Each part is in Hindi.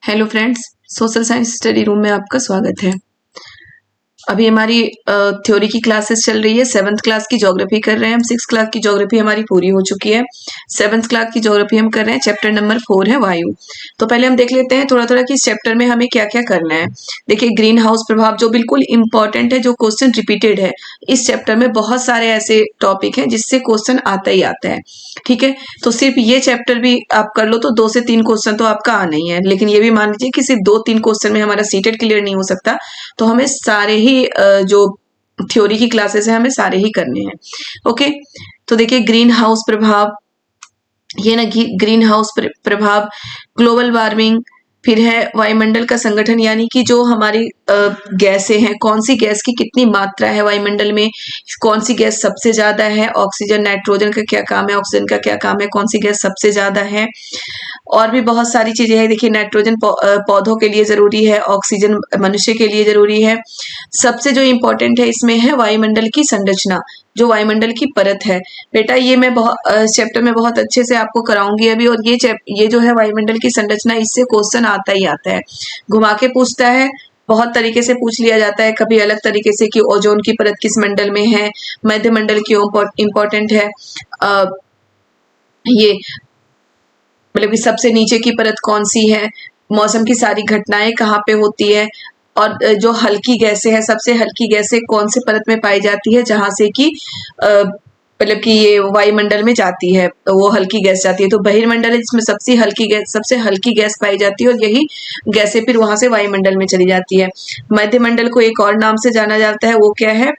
Hello friends, social science study room में आपका स्वागत है। अभी हमारी थ्योरी की क्लासेस चल रही है। 7th क्लास की ज्योग्राफी कर रहे हैं हम। 6th क्लास की ज्योग्राफी हमारी पूरी हो चुकी है। 7th क्लास की ज्योग्राफी हम कर रहे हैं। चैप्टर नंबर 4 है वायु। तो पहले हम देख लेते हैं थोड़ा थोड़ा कि इस चैप्टर में हमें क्या क्या करना है। देखिए, ग्रीन हाउस प्रभाव जो बिल्कुल इंपॉर्टेंट है, जो क्वेश्चन रिपीटेड है। इस चैप्टर में बहुत सारे ऐसे टॉपिक हैं जिससे क्वेश्चन आता ही आता है। ठीक है, तो सिर्फ ये चैप्टर भी आप कर लो तो 2 से 3 क्वेश्चन तो आपका आना ही है। लेकिन ये भी मान लीजिए कि सिर्फ 2-3 क्वेश्चन में हमारा सीटेट क्लियर नहीं हो सकता, तो हमें सारे ही जो थ्योरी की क्लासेस है हमें सारे ही करने हैं। ओके, तो देखिए ग्रीन हाउस प्रभाव, ये ना ग्रीन हाउस प्रभाव, ग्लोबल वार्मिंग, फिर है वायुमंडल का संगठन, यानी कि जो हमारी गैसें हैं, कौन सी गैस की कितनी मात्रा है वायुमंडल में, कौन सी गैस सबसे ज्यादा है, ऑक्सीजन नाइट्रोजन का क्या काम है, ऑक्सीजन का क्या काम है, कौन सी गैस सबसे ज्यादा है, और भी बहुत सारी चीजें हैं। देखिए, नाइट्रोजन पौधों के लिए जरूरी है, ऑक्सीजन मनुष्य के लिए जरूरी है। सबसे जो इम्पोर्टेंट है इसमें है वायुमंडल की संरचना, जो वायुमंडल की परत है। बेटा ये मैं चैप्टर में बहुत अच्छे से आपको कराऊंगी अभी। और ये जो है वायुमंडल की संरचना, इससे क्वेश्चन आता ही आता है, घुमा के पूछता है, बहुत तरीके से पूछ लिया जाता है। कभी अलग तरीके से कि ओजोन की परत किस मंडल में है, मध्य मंडल क्यों इम्पोर्टेंट है, ये मतलब कि सबसे नीचे की परत कौन सी है, मौसम की सारी घटनाएं कहाँ पे होती है, और जो हल्की गैसें हैं, सबसे हल्की गैसें कौन से परत में पाई जाती है, जहां से कि मतलब कि ये वायुमंडल में जाती है, तो वो हल्की गैस जाती है। तो बहिर्मंडल है जिसमें सबसे हल्की गैस पाई जाती है, और यही गैसें फिर वहां से वायुमंडल में चली जाती है। मध्यमंडल को एक और नाम से जाना जाता है, वो क्या है,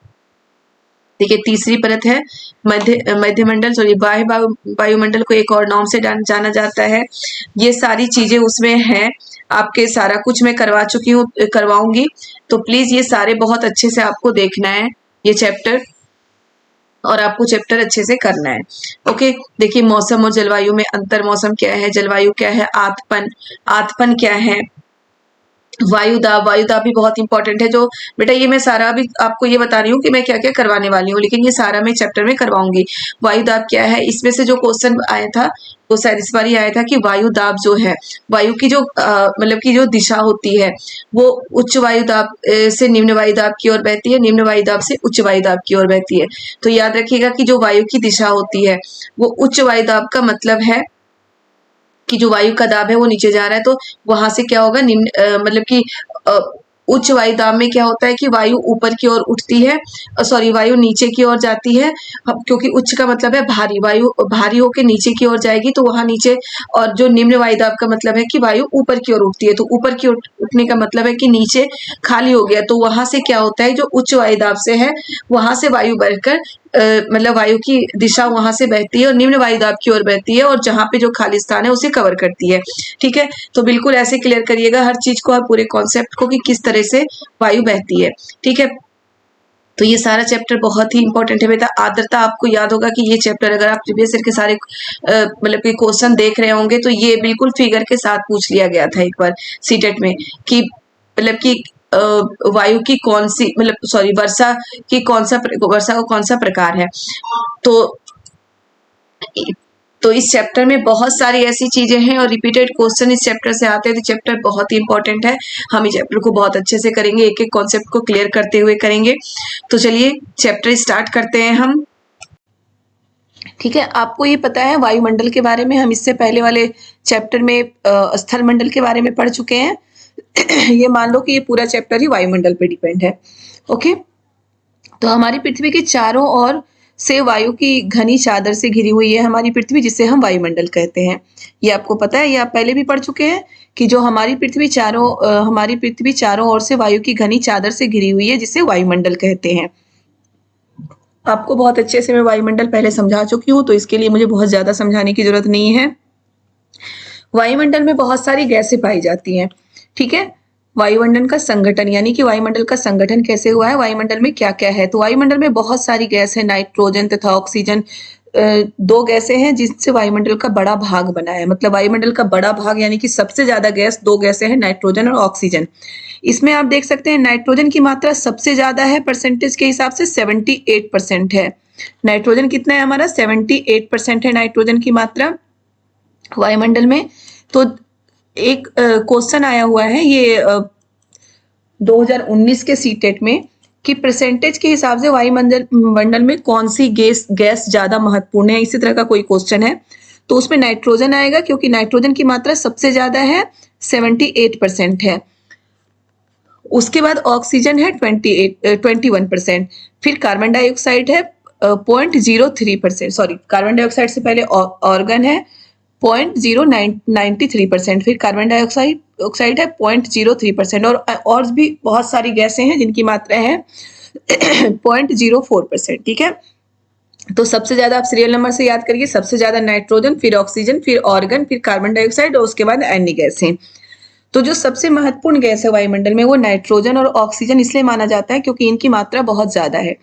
देखिए तीसरी परत है मध्यमंडल, सॉरी बाह्य वायुमंडल को एक और नाम से जाना जाता है। ये सारी चीजें उसमें है। आपके सारा कुछ मैं करवा चुकी हूँ, करवाऊंगी, तो प्लीज ये सारे बहुत अच्छे से आपको देखना है ये चैप्टर, और आपको चैप्टर अच्छे से करना है। ओके, देखिए मौसम और जलवायु में अंतर, मौसम क्या है, जलवायु क्या है, आतपन, आतपन क्या है, वायुदाब, वायुदाब भी बहुत इंपॉर्टेंट है। जो बेटा ये मैं सारा भी आपको ये बता रही हूँ कि मैं क्या क्या करवाने वाली हूँ, लेकिन ये सारा मैं चैप्टर में करवाऊंगी। वायुदाब क्या है, इसमें से जो क्वेश्चन आया था वो शायद इस बार ही आया था कि वायुदाब जो है, वायु की जो मतलब की जो दिशा होती है, वो उच्च वायुदाब से निम्न वायुदाब की ओर बहती है, निम्न वायुदाब से उच्च वायुदाब की ओर बहती है। तो याद रखिएगा कि जो वायु की दिशा होती है वो उच्च वायुदाब का मतलब है कि जो वायु का दाब है वो नीचे जा रहा है, तो वहां से क्या होगा, निम्न मतलब कि अ, उच्च वायु दाब में क्या होता है कि वायु ऊपर की ओर उठती है, सॉरी वायु नीचे की ओर जाती है। क्योंकि उच्च का मतलब है भारी, वायु भारी होकर नीचे की ओर जाएगी तो वहां नीचे, और जो निम्न वायु दाब का मतलब है कि वायु ऊपर की ओर उठती है, तो ऊपर की ओर उठने का मतलब है कि नीचे खाली हो गया। तो वहां से क्या होता है, जो उच्च वायु दाब से है वहां से वायु बढ़कर मतलब वायु की दिशा वहां से बहती है और निम्न वायु दाब की ओर बहती है, और जहां पे जो खाली स्थान है उसे कवर करती है। ठीक है, तो बिल्कुल ऐसे क्लियर करिएगा हर चीज को और पूरे कॉन्सेप्ट को कि किस तरह से वायु बहती है। ठीक है, तो ये सारा चैप्टर बहुत ही इंपॉर्टेंट है बेटा। आर्द्रता, आपको याद होगा कि ये चैप्टर अगर आप प्रीवियस ईयर के सारे मतलब कि क्वेश्चन देख रहे होंगे तो ये बिल्कुल फिगर के साथ पूछ लिया गया था एक बार सीटेट में, कि मतलब कि वायु की कौन सी, मतलब सॉरी वर्षा की वर्षा का कौन सा प्रकार है। तो इस चैप्टर में बहुत सारी ऐसी चीजें हैं और रिपीटेड क्वेश्चन इस चैप्टर से आते हैं, तो चैप्टर बहुत ही इंपॉर्टेंट है। हम इस चैप्टर को बहुत अच्छे से करेंगे, एक एक कॉन्सेप्ट को क्लियर करते हुए करेंगे। तो चलिए चैप्टर स्टार्ट करते हैं हम। ठीक है, आपको ये पता है वायुमंडल के बारे में हम इससे पहले वाले चैप्टर में स्थल मंडल के बारे में पढ़ चुके हैं। ये मान लो कि ये पूरा चैप्टर ही वायुमंडल पे डिपेंड है। ओके, तो हमारी पृथ्वी के चारों ओर से वायु की घनी चादर से घिरी हुई है हमारी पृथ्वी, जिसे हम वायुमंडल कहते हैं। ये आपको पता है, ये आप पहले भी पढ़ चुके हैं कि जो हमारी पृथ्वी चारों ओर से वायु की घनी चादर से घिरी हुई है, जिसे वायुमंडल कहते हैं। आपको बहुत अच्छे से मैं वायुमंडल पहले समझा चुकी हूँ, तो इसके लिए मुझे बहुत ज्यादा समझाने की जरूरत नहीं है। वायुमंडल में बहुत सारी गैसें पाई जाती हैं। ठीक है, वायुमंडल का संगठन, यानी कि वायुमंडल का संगठन कैसे हुआ है, वायुमंडल में क्या क्या है। तो वायुमंडल में बहुत सारी गैस है, नाइट्रोजन तथा ऑक्सीजन, दो गैसें हैं जिससे वायुमंडल का बड़ा भाग बना है। मतलब वायुमंडल का बड़ा भाग यानी कि सबसे ज्यादा गैस दो गैसें हैं, नाइट्रोजन और ऑक्सीजन। इसमें आप देख सकते हैं नाइट्रोजन की मात्रा सबसे ज्यादा है, परसेंटेज के हिसाब से 78% है। नाइट्रोजन कितना है हमारा, 78% है नाइट्रोजन की मात्रा वायुमंडल में। तो एक क्वेश्चन आया हुआ है ये 2019 के सीटेट में कि परसेंटेज के हिसाब से वायुमंडल मंडल में कौन सी गैस ज्यादा महत्वपूर्ण है, इसी तरह का कोई क्वेश्चन है। तो उसमें नाइट्रोजन आएगा क्योंकि नाइट्रोजन की मात्रा सबसे ज्यादा है, 78% है। उसके बाद ऑक्सीजन है 21%। फिर कार्बन डाइऑक्साइड है 0.03%, सॉरी कार्बन डाइऑक्साइड से पहले ऑर्गन है 0.093%, फिर कार्बन डाइऑक्साइड है 0.03%, और भी बहुत सारी गैसें हैं जिनकी मात्रा है 0.04%। ठीक है, तो सबसे ज्यादा आप सीरियल नंबर से याद करिए, सबसे ज्यादा नाइट्रोजन, फिर ऑक्सीजन, फिर ऑर्गन, फिर कार्बन डाइऑक्साइड और उसके बाद अन्य गैसें। तो जो सबसे महत्वपूर्ण गैस है वायुमंडल में वो नाइट्रोजन और ऑक्सीजन इसलिए माना जाता है क्योंकि इनकी मात्रा बहुत ज्यादा है।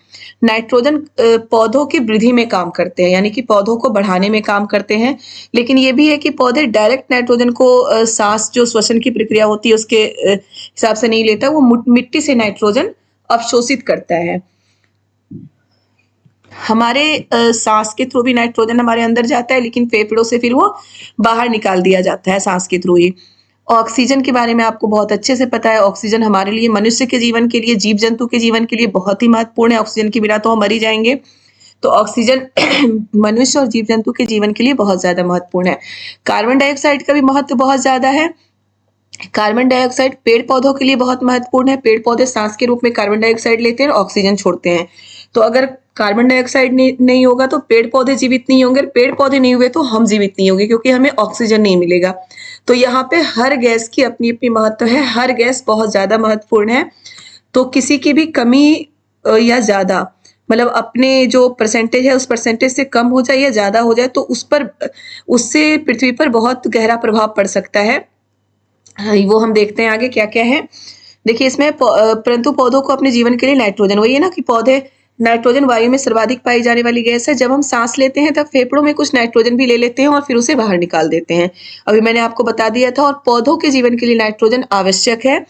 नाइट्रोजन पौधों की वृद्धि में काम करते हैं, यानी कि पौधों को बढ़ाने में काम करते हैं, लेकिन ये भी है कि पौधे डायरेक्ट नाइट्रोजन को सांस जो श्वसन की प्रक्रिया होती है उसके हिसाब से नहीं लेता, वो मिट्टी से नाइट्रोजन अवशोषित करता है। हमारे सांस के थ्रू भी नाइट्रोजन हमारे अंदर जाता है, लेकिन फेफड़ों से फिर वो बाहर निकाल दिया जाता है सांस के थ्रू ही। ऑक्सीजन के बारे में आपको बहुत अच्छे से पता है, ऑक्सीजन हमारे लिए, मनुष्य के जीवन के लिए, जीव जंतु के जीवन के लिए बहुत ही महत्वपूर्ण है। ऑक्सीजन के बिना तो हम मर ही जाएंगे। तो ऑक्सीजन मनुष्य और जीव जंतु के जीवन के लिए बहुत ज्यादा महत्वपूर्ण है। कार्बन डाइऑक्साइड का भी महत्व बहुत ज्यादा है। कार्बन डाइऑक्साइड पेड़ पौधों के लिए बहुत महत्वपूर्ण है। पेड़ पौधे सांस के रूप में कार्बन डाइऑक्साइड लेते हैं और ऑक्सीजन छोड़ते हैं। तो अगर कार्बन डाइऑक्साइड नहीं होगा तो पेड़ पौधे जीवित नहीं होंगे, पेड़ पौधे नहीं हुए तो हम जीवित नहीं होंगे, क्योंकि हमें ऑक्सीजन नहीं मिलेगा। तो यहाँ पे हर गैस की अपनी अपनी महत्व है, हर गैस बहुत ज्यादा महत्वपूर्ण है। तो किसी की भी कमी या ज्यादा, मतलब अपने जो परसेंटेज है उस परसेंटेज से कम हो जाए या ज्यादा हो जाए तो उससे पृथ्वी पर बहुत गहरा प्रभाव पड़ सकता है। वो हम देखते हैं आगे क्या क्या है। देखिए इसमें परंतु पौधों को अपने जीवन के लिए नाइट्रोजन, वही है ना कि पौधे, नाइट्रोजन वायु में सर्वाधिक पाई जाने वाली गैस है। जब हम सांस लेते हैं तब फेफड़ों में कुछ नाइट्रोजन भी ले लेते हैं और फिर उसे बाहर निकाल देते हैं, अभी मैंने आपको बता दिया था। और पौधों के जीवन के लिए नाइट्रोजन आवश्यक है।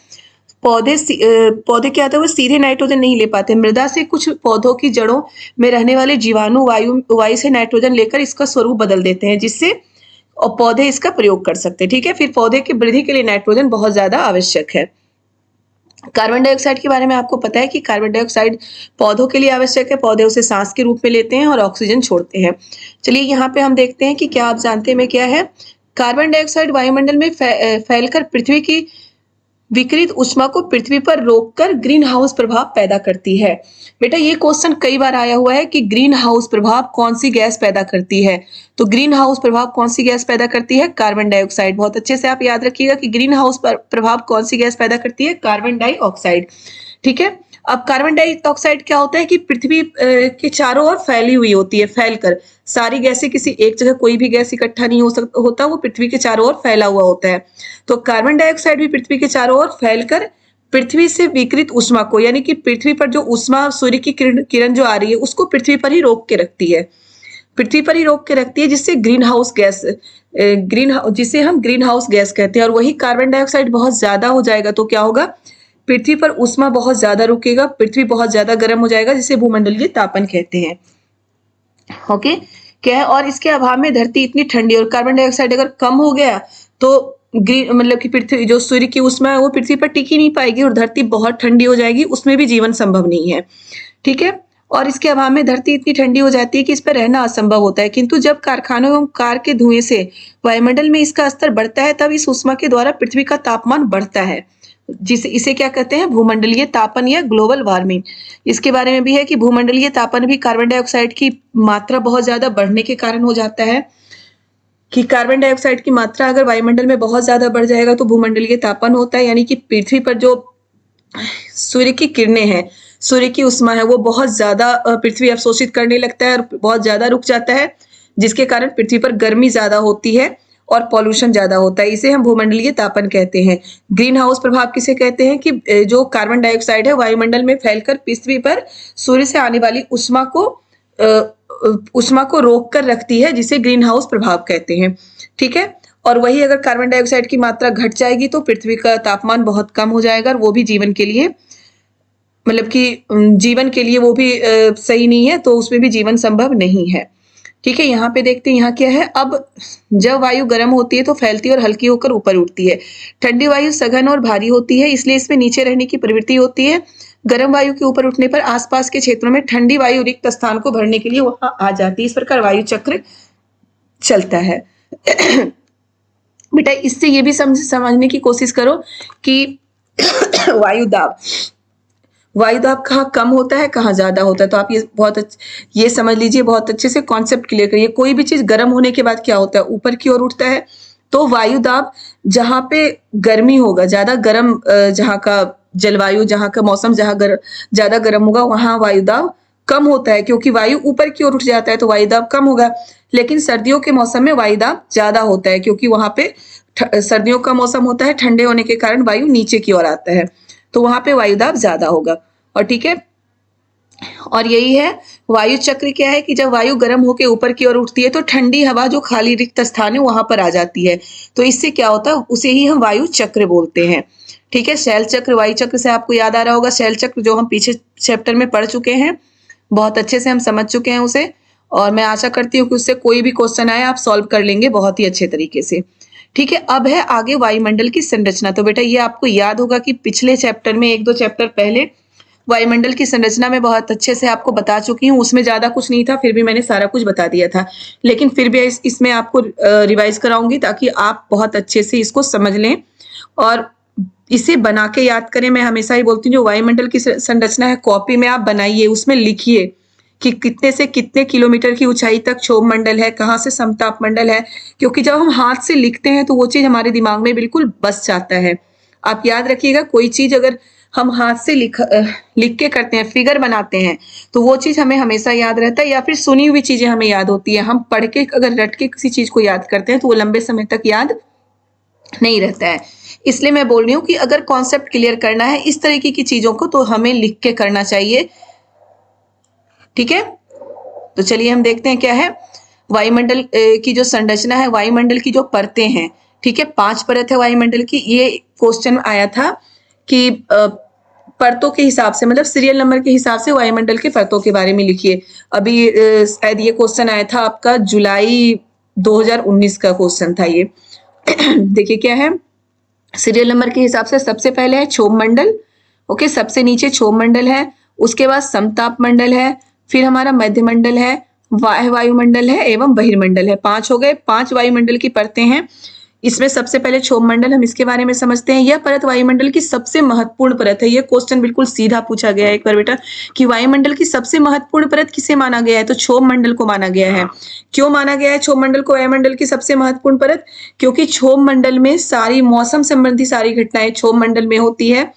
पौधे क्या होता है, वो सीधे नाइट्रोजन नहीं ले पाते, मृदा से कुछ पौधों की जड़ों में रहने वाले जीवाणु वायु से नाइट्रोजन लेकर इसका स्वरूप बदल देते हैं, जिससे और पौधे इसका प्रयोग कर सकते हैं। ठीक है, फिर पौधे की वृद्धि के लिए नाइट्रोजन बहुत ज्यादा आवश्यक है। कार्बन डाइऑक्साइड के बारे में आपको पता है कि कार्बन डाइऑक्साइड पौधों के लिए आवश्यक है, पौधे उसे सांस के रूप में लेते हैं और ऑक्सीजन छोड़ते हैं। चलिए यहाँ पे हम देखते हैं कि क्या आप जानते हैं में क्या है। कार्बन डाइऑक्साइड वायुमंडल में फैलकर पृथ्वी की विकिरित ऊष्मा को पृथ्वी पर रोककर ग्रीन हाउस प्रभाव पैदा करती है। बेटा ये क्वेश्चन कई बार आया हुआ है कि ग्रीन हाउस प्रभाव कौन सी गैस पैदा करती है। तो ग्रीन हाउस प्रभाव कौन सी गैस पैदा करती है, कार्बन डाइऑक्साइड। बहुत अच्छे से आप याद रखिएगा कि ग्रीन हाउस प्रभाव कौन सी गैस पैदा करती है, कार्बन डाइऑक्साइड। ठीक है, अब कार्बन डाइऑक्साइड क्या होता है कि पृथ्वी के चारों ओर फैली हुई होती है, फैलकर सारी गैसें, किसी एक जगह कोई भी गैस इकट्ठा नहीं होता, वो पृथ्वी के चारों ओर फैला हुआ होता है। तो कार्बन डाइऑक्साइड भी पृथ्वी के चारों ओर फैलकर पृथ्वी से विकिरित ऊष्मा को, यानी कि पृथ्वी पर जो ऊष्मा सूर्य की किरण जो आ रही है उसको पृथ्वी पर ही रोक के रखती है, पृथ्वी पर ही रोक के रखती है, जिससे जिसे हम ग्रीन हाउस गैस कहते हैं। और वही कार्बन डाइऑक्साइड बहुत ज्यादा हो जाएगा तो क्या होगा, पृथ्वी पर ऊष्मा बहुत ज्यादा रुकेगा, पृथ्वी बहुत ज्यादा गर्म हो जाएगा, जिसे भूमंडलीय तापन कहते हैं। ओके, क्या है, और इसके अभाव में धरती इतनी ठंडी, और कार्बन डाइऑक्साइड अगर कम हो गया तो मतलब कि पृथ्वी जो सूर्य की ऊष्मा है वो पृथ्वी पर टिक ही नहीं पाएगी और धरती बहुत ठंडी हो जाएगी, उसमें भी जीवन संभव नहीं है। ठीक है, और इसके अभाव में धरती इतनी ठंडी हो जाती है कि इस पर रहना असंभव होता है। किंतु जब कारखानों एवं कार के धुएं से वायुमंडल में इसका स्तर बढ़ता है तब इस ऊष्मा के द्वारा पृथ्वी का तापमान बढ़ता है, इसे क्या कहते हैं, भूमंडलीय तापन या ग्लोबल वार्मिंग। इसके बारे में भी है कि भूमंडलीय तापन भी कार्बन डाइऑक्साइड की मात्रा बहुत ज्यादा बढ़ने के कारण हो जाता है, कि कार्बन डाइऑक्साइड की मात्रा अगर वायुमंडल में बहुत ज्यादा बढ़ जाएगा तो भूमंडलीय तापन होता है, यानी कि पृथ्वी पर जो सूर्य की किरणें हैं, सूर्य की ऊष्मा है, वो बहुत ज्यादा पृथ्वी अवशोषित करने लगता है और बहुत ज्यादा रुक जाता है, जिसके कारण पृथ्वी पर गर्मी ज्यादा होती है और पॉल्यूशन ज्यादा होता है। इसे हम भूमंडलीय तापन कहते हैं। ग्रीन हाउस प्रभाव किसे कहते हैं, कि जो कार्बन डाइऑक्साइड है वायुमंडल में फैलकर पृथ्वी पर सूर्य से आने वाली ऊष्मा को रोक कर रखती है, जिसे ग्रीन हाउस प्रभाव कहते हैं। ठीक है, और वही अगर कार्बन डाइऑक्साइड की मात्रा घट जाएगी तो पृथ्वी का तापमान बहुत कम हो जाएगा, और वो भी जीवन के लिए, मतलब कि जीवन के लिए वो भी सही नहीं है, तो उसमें भी जीवन संभव नहीं है। ठीक है, यहाँ पे देखते हैं यहाँ क्या है। अब जब वायु गर्म होती है तो फैलती है और हल्की होकर ऊपर उठती है। ठंडी वायु सघन और भारी होती है, इसलिए इसमें नीचे रहने की प्रवृत्ति होती है। गर्म वायु के ऊपर उठने पर आसपास के क्षेत्रों में ठंडी वायु रिक्त स्थान को भरने के लिए वहां आ जाती है। इस प्रकार वायु चक्र चलता है। बेटा इससे ये भी समझने की कोशिश करो कि वायु दाब कहाँ कम होता है, कहाँ ज्यादा होता है। तो आप ये समझ लीजिए, बहुत अच्छे से कॉन्सेप्ट क्लियर करिए। कोई भी चीज गर्म होने के बाद क्या होता है, ऊपर की ओर उठता है। तो वायु दाब जहाँ पे गर्मी होगा, ज्यादा गर्म जहाँ का जलवायु, जहाँ का मौसम जहाँ ज्यादा गर्म होगा, वहां वायु दाब कम होता है, क्योंकि वायु ऊपर की ओर उठ जाता है तो वायु दाब कम होगा। लेकिन सर्दियों के मौसम में वायु दाब ज्यादा होता है, क्योंकि वहां पे सर्दियों का मौसम होता है, ठंडे होने के कारण वायु नीचे की ओर आता है, तो वहां पे वायु दाब ज्यादा होगा। और ठीक है, और यही है वायु चक्र। क्या है कि जब वायु गर्म होकर ऊपर की ओर उठती है तो ठंडी हवा जो खाली रिक्त स्थान है वहां पर आ जाती है। तो इससे क्या होता है, उसे ही हम वायु चक्र बोलते हैं। ठीक है, शैल चक्र वायु चक्र से आपको याद आ रहा होगा। शैल चक्र जो हम पीछे चैप्टर में पढ़ चुके हैं, बहुत अच्छे से हम समझ चुके हैं उसे, और मैं आशा करती हूँ कि उससे कोई भी क्वेश्चन आए आप सॉल्व कर लेंगे बहुत ही अच्छे तरीके से। ठीक है, अब है आगे वायुमंडल की संरचना। तो बेटा ये आपको याद होगा कि पिछले चैप्टर में, 1-2 चैप्टर पहले, वायुमंडल की संरचना में बहुत अच्छे से आपको बता चुकी हूँ। उसमें ज्यादा कुछ नहीं था, फिर भी मैंने सारा कुछ बता दिया था, लेकिन फिर भी इसमें आपको रिवाइज कराऊंगी ताकि आप बहुत अच्छे से इसको समझ लें और इसे बना के याद करें। मैं हमेशा ही बोलती हूँ जो वायुमंडल की संरचना है कॉपी में आप बनाइए, उसमें लिखिए कि कितने से कितने किलोमीटर की ऊंचाई तक क्षोभ मंडल है, कहाँ से समताप मंडल है, क्योंकि जब हम हाथ से लिखते हैं तो वो चीज हमारे दिमाग में बिल्कुल बस जाता है। आप याद रखिएगा, कोई चीज अगर हम हाथ से लिख के करते हैं, फिगर बनाते हैं, तो वो चीज हमें हमेशा याद रहता है, या फिर सुनी हुई चीजें हमें याद होती है। हम पढ़ के अगर रट के किसी चीज को याद करते हैं तो वो लंबे समय तक याद नहीं रहता है। इसलिए मैं बोल रही हूँ कि अगर कॉन्सेप्ट क्लियर करना है इस तरीके की चीजों को तो हमें लिख के करना चाहिए। ठीक है, तो चलिए हम देखते हैं क्या है वायुमंडल की जो संरचना है, वायुमंडल की जो परतें हैं। ठीक है, 5 परत है वायुमंडल की। ये क्वेश्चन आया था कि परतों के हिसाब से, मतलब सीरियल नंबर के हिसाब से वायुमंडल के परतों के बारे में लिखिए। अभी शायद ये क्वेश्चन आया था आपका जुलाई 2019 का क्वेश्चन था ये। देखिए क्या है, सीरियल नंबर के हिसाब से सबसे पहले है क्षोभ मंडल। ओके, सबसे नीचे क्षोभ मंडल है, उसके बाद समताप मंडल है, फिर हमारा मध्य मंडल है, वायुमंडल है एवं बहिर्मंडल है। 5 हो गए, 5 वायुमंडल की परतें हैं। इसमें सबसे पहले क्षोभ मंडल, हम इसके बारे में समझते हैं। यह परत वायुमंडल की सबसे महत्वपूर्ण परत है। यह क्वेश्चन बिल्कुल सीधा पूछा गया है एक बार बेटा कि वायुमंडल की सबसे महत्वपूर्ण परत किसे माना गया है, तो क्षोभ मंडल को माना गया है। क्यों माना गया है क्षोभ मंडल को वायुमंडल की सबसे महत्वपूर्ण परत, क्योंकि क्षोभ मंडल में सारी मौसम संबंधी सारी घटनाएं क्षोभ मंडल में होती है।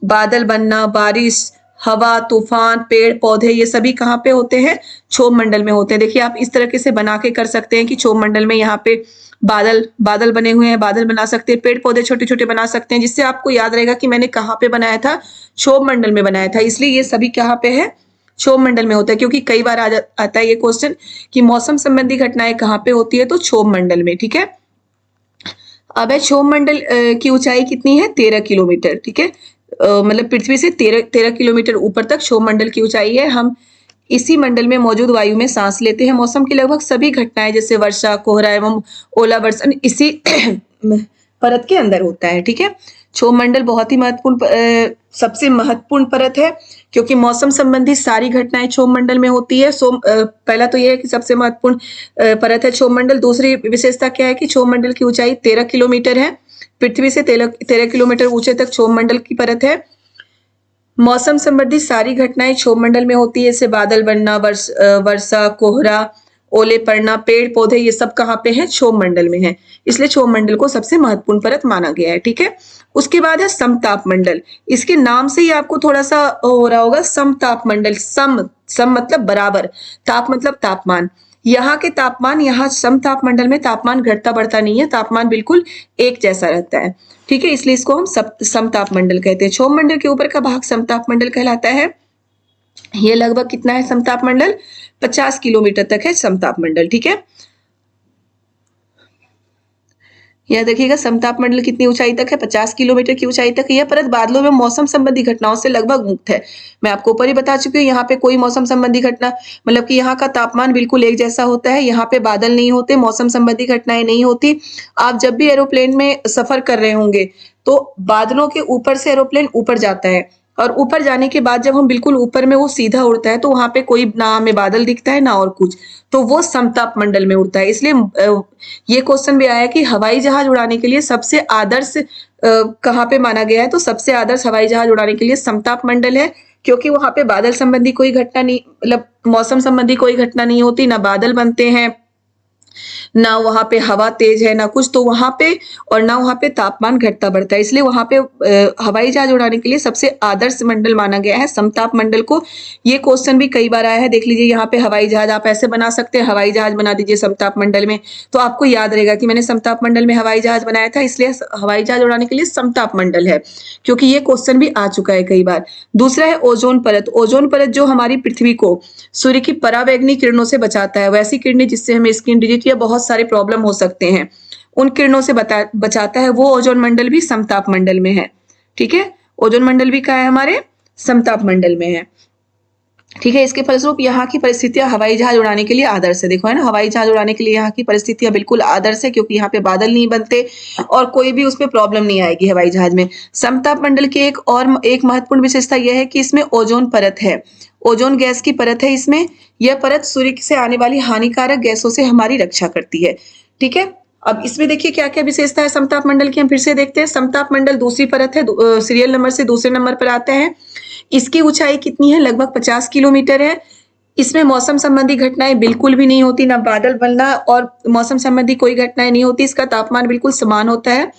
बादल बनना, बारिश, हवा, तूफान, पेड़ पौधे, ये सभी कहाँ पे होते हैं, क्षोभ मंडल में होते हैं। देखिए आप इस तरीके से बना के कर सकते हैं कि क्षोभ मंडल में यहाँ पे बादल बने हुए हैं, बादल बना सकते हैं, पेड़ पौधे छोटे छोटे बना सकते हैं, जिससे आपको याद रहेगा कि मैंने कहाँ पे बनाया था, क्षोभ मंडल में बनाया था। इसलिए ये सभी कहाँ पे है, क्षोभ मंडल में होता है। क्योंकि कई बार आता है ये क्वेश्चन कि मौसम संबंधी घटनाएं कहाँ पे होती है, तो क्षोभ मंडल में। ठीक है, अब है क्षोभ मंडल की ऊंचाई कितनी है, 13 किलोमीटर। ठीक है, मतलब पृथ्वी से 13 किलोमीटर ऊपर तक क्षोभ मंडल की ऊंचाई है। हम इसी मंडल में मौजूद वायु में सांस लेते हैं। मौसम की लगभग सभी घटनाएं जैसे वर्षा, कोहरा एवं ओलावर्षण इसी परत के अंदर होता है। ठीक है, क्षोभ मंडल बहुत ही महत्वपूर्ण, सबसे महत्वपूर्ण परत है, क्योंकि मौसम संबंधी सारी घटनाएं क्षोभ मंडल में होती है। पहला तो यह है कि सबसे महत्वपूर्ण परत है क्षोभ मंडल। दूसरी विशेषता क्या है कि क्षोभ मंडल की ऊंचाई 13 किलोमीटर है। पृथ्वी से 13 किलोमीटर ऊंचे तक क्षोभ मंडल की परत है। मौसम संबंधी सारी घटनाएं क्षोभ मंडल में होती है, जैसे बादल बनना, वर्षा, कोहरा, ओले पड़ना, पेड़ पौधे, ये सब कहाँ पे है, क्षोभ मंडल में है। इसलिए क्षोभ मंडल को सबसे महत्वपूर्ण परत माना गया है। ठीक है, उसके बाद है समताप मंडल। इसके नाम से ही आपको थोड़ा सा हो रहा होगा, समताप मंडल। सम मतलब बराबर, ताप मतलब तापमान। यहाँ के तापमान, यहाँ समताप मंडल में तापमान घटता बढ़ता नहीं है, तापमान बिल्कुल एक जैसा रहता है। ठीक है, इसलिए इसको हम समताप मंडल कहते हैं। क्षोभ मंडल के ऊपर का भाग समताप मंडल कहलाता है। ये लगभग कितना है समताप मंडल, 50 किलोमीटर तक है समताप मंडल। ठीक है, यह देखिएगा समताप मंडल कितनी ऊंचाई तक है, 50 किलोमीटर की ऊंचाई तक। यह परत बादलों में मौसम संबंधी घटनाओं से लगभग मुक्त है। मैं आपको ऊपर ही बता चुकी हूँ, यहाँ पे कोई मौसम संबंधी घटना, मतलब कि यहाँ का तापमान बिल्कुल एक जैसा होता है, यहाँ पे बादल नहीं होते, मौसम संबंधी घटनाएं नहीं होती। आप जब भी एरोप्लेन में सफर कर रहे होंगे तो बादलों के ऊपर से एरोप्लेन ऊपर जाता है, और ऊपर जाने के बाद जब हम बिल्कुल ऊपर में वो सीधा उड़ता है तो वहां पे कोई ना हमें बादल दिखता है ना और कुछ, तो वो समताप मंडल में उड़ता है। इसलिए ये क्वेश्चन भी आया कि हवाई जहाज उड़ाने के लिए सबसे आदर्श कहाँ पे माना गया है, तो सबसे आदर्श हवाई जहाज उड़ाने के लिए समताप मंडल है, क्योंकि वहां पे बादल संबंधी कोई घटना नहीं, मतलब मौसम संबंधी कोई घटना नहीं होती, ना बादल बनते हैं, ना वहां पे हवा तेज है, ना कुछ, तो वहां पे और ना वहां पे तापमान घटता बढ़ता है। इसलिए वहां पे हवाई जहाज उड़ाने के लिए सबसे आदर्श मंडल माना गया है समताप मंडल को। ये क्वेश्चन भी कई बार आया है, देख लीजिए यहाँ पे हवाई जहाज आप ऐसे बना सकते हैं, हवाई जहाज बना दीजिए समताप मंडल में, तो आपको याद रहेगा कि मैंने समताप मंडल में हवाई जहाज बनाया था, इसलिए हवाई जहाज उड़ाने के लिए समताप मंडल है, क्योंकि ये क्वेश्चन भी आ चुका है कई बार। दूसरा है ओजोन परत। ओजोन परत जो हमारी पृथ्वी को सूर्य की परावैंगनी किरणों से बचाता है, वैसी किरणें जिससे हमें स्किन डिजीज या बहुत सारे प्रॉब्लम हो सकते हैं, उन किरणों से बचाता है, वो ओजोन मंडल भी समताप मंडल में है। ठीक है, ओजोन मंडल भी कहाँ है, हमारे समताप मंडल में है। ठीक है, इसके फलस्वरूप यहाँ की परिस्थितियां हवाई जहाज उड़ाने के लिए आदर्श है। देखो है ना, हवाई जहाज उड़ाने के लिए यहाँ की परिस्थितियां बिल्कुल आदर्श है, क्योंकि यहाँ पे बादल नहीं बनते और कोई भी उसमें प्रॉब्लम नहीं आएगी हवाई जहाज में। समताप मंडल की एक महत्वपूर्ण विशेषता यह है कि इसमें ओजोन परत है, ओजोन गैस की परत है इसमें। यह परत सूर्य से आने वाली हानिकारक गैसों से हमारी रक्षा करती है। ठीक है, अब इसमें देखिए क्या क्या विशेषता है समताप मंडल की, हम फिर से देखते हैं। समताप मंडल दूसरी परत है, सीरियल नंबर से दूसरे नंबर पर आते हैं। इसकी ऊंचाई कितनी है, लगभग 50 किलोमीटर है। इसमें मौसम संबंधी घटनाएं बिल्कुल भी नहीं होती, ना बादल बनना और मौसम संबंधी कोई घटनाएं नहीं होती। इसका तापमान बिल्कुल समान होता है